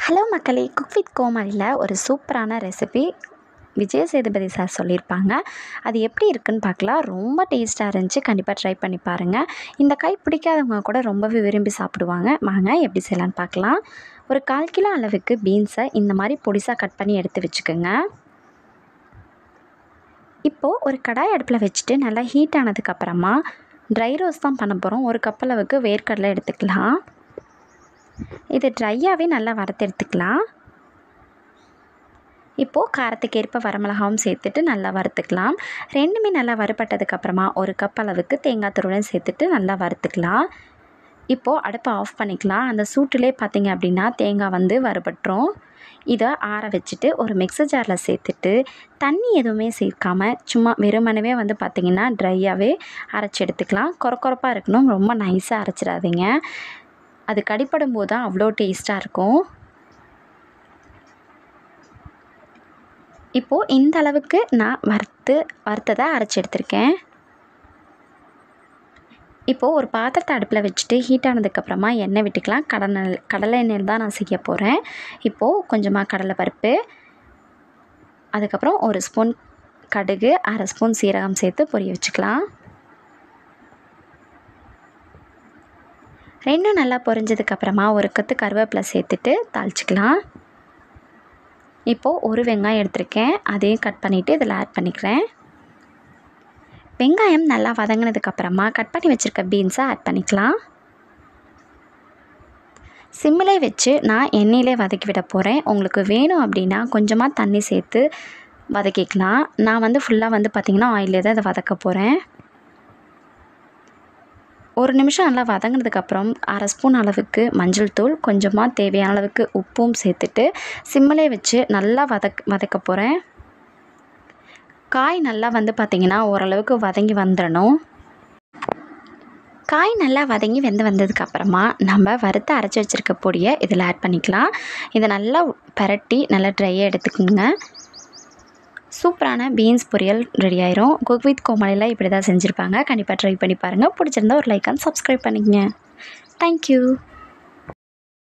Hello மக்களே, cook with கோமாளியில் ஒரு சூப்பரான ரெசிபி விஜய் சேதுபதி சார் சொல்லியிருப்பாங்க. அது எப்படி இருக்குன்னு பார்க்கலாம். ரொம்ப டேஸ்ட்டாக இருந்துச்சு. கண்டிப்பாக ட்ரை பண்ணி பாருங்கள். இந்த காய் பிடிக்காதவங்க கூட ரொம்பவே விரும்பி சாப்பிடுவாங்க. வாங்க எப்படி செய்யலான்னு பார்க்கலாம். ஒரு 1/4 கிலோ அளவுக்கு பீன்ஸை இந்த மாதிரி பொடிசாக கட் பண்ணி எடுத்து வச்சுக்கோங்க. இப்போது ஒரு கடாய் அடுப்பில் வச்சுட்டு நல்லா ஹீட் ஆனதுக்கப்புறமா ட்ரை ரோஸ்ட் தான் பண்ண போகிறோம். ஒரு கப் அளவுக்கு வேர்க்கடலை எடுத்துக்கலாம். இது ட்ரையாகவே நல்லா வறுத்து எடுத்துக்கலாம். இப்போது காரத்துக்கு ஏற்ப வரமிளகாவும் சேர்த்துட்டு நல்லா வறுத்துக்கலாம். ரெண்டுமே நல்லா வறுபட்டதுக்கப்புறமா ஒரு கப் அளவுக்கு தேங்காய் துருவலும் சேர்த்துட்டு நல்லா வறுத்துக்கலாம். இப்போது அடுப்பை ஆஃப் பண்ணிக்கலாம். அந்த சூட்டிலே பார்த்திங்க அப்படின்னா தேங்காய் வறுபட்டுரும். இதை ஆற வச்சுட்டு ஒரு மிக்ஸர் ஜாரில் சேர்த்துட்டு தண்ணி எதுவுமே சேர்க்காமல் சும்மா வெறுமனவே பார்த்திங்கன்னா ட்ரையாகவே அரைச்சி எடுத்துக்கலாம். கொரப்பாக இருக்கணும், ரொம்ப நைஸாக அரைச்சிடாதீங்க. அது கடிப்படும் போது தான் அவ்வளோ டேஸ்ட்டாக இருக்கும். இப்போது இந்த அளவுக்கு நான் வறுத்ததை அரைச்சி எடுத்திருக்கேன். இப்போது ஒரு பாத்திரத்தை அடுப்பில் வச்சுட்டு ஹீட் ஆனதுக்கப்புறமா எண்ணெய் விட்டுக்கலாம். கடலை எண்ணெயில் தான் நான் செய்ய போகிறேன். இப்போது கொஞ்சமாக கடலைப்பருப்பு, அதுக்கப்புறம் 1 ஸ்பூன் கடுகு, 1/2 ஸ்பூன் சீரகம் சேர்த்து பொரிய வச்சுக்கலாம். ரெண்டும் நல்லா பொரிஞ்சதுக்கப்புறமா ஒரு கொத்து கருவேப்பிலை சேர்த்துட்டு தாளிச்சிக்கலாம். இப்போது ஒரு வெங்காயம் எடுத்திருக்கேன். அதையும் கட் பண்ணிவிட்டு இதில் ஆட் பண்ணிக்கிறேன். வெங்காயம் நல்லா வதங்கினதுக்கப்புறமா கட் பண்ணி வச்சுருக்க பீன்ஸை ஆட் பண்ணிக்கலாம். சிம்மிலே வச்சு நான் எண்ணெயிலே வதக்கி விட போகிறேன். உங்களுக்கு வேணும் அப்படின்னா கொஞ்சமாக தண்ணி சேர்த்து வதக்கிக்கலாம். நான் ஃபுல்லாக பார்த்திங்கன்னா ஆயிலே தான் இதை வதக்க போகிறேன். 1 நிமிஷம் நல்லா வதங்கினதுக்கப்புறம் 1/2 ஸ்பூன் அளவுக்கு மஞ்சள் தூள், கொஞ்சமாக தேவையான அளவுக்கு உப்பும் சேர்த்துட்டு சிம்மிலே வச்சு நல்லா வதக்க போகிறேன். காய் நல்லா பார்த்திங்கன்னா ஓரளவுக்கு வதங்கி வந்துடணும். காய் நல்லா வதங்கி வந்ததுக்கப்புறமா நம்ம வறுத்து அரைச்சி வச்சுருக்க பொடியை இதில் ஆட் பண்ணிக்கலாம். இதை நல்லா பரட்டி நல்லா ட்ரையாக எடுத்துக்கோங்க. சூப்பரான பீன்ஸ் பொரியல் ரெடி ஆயிரும். குக் வித் கோமாளியில் இப்படி தான் செஞ்சுருப்பாங்க. கண்டிப்பாக ட்ரை பண்ணி பாருங்கள். பிடிச்சிருந்தா ஒரு லைக் அண்ட் சப்ஸ்கிரைப் பண்ணிக்கங்க. தேங்க்யூ.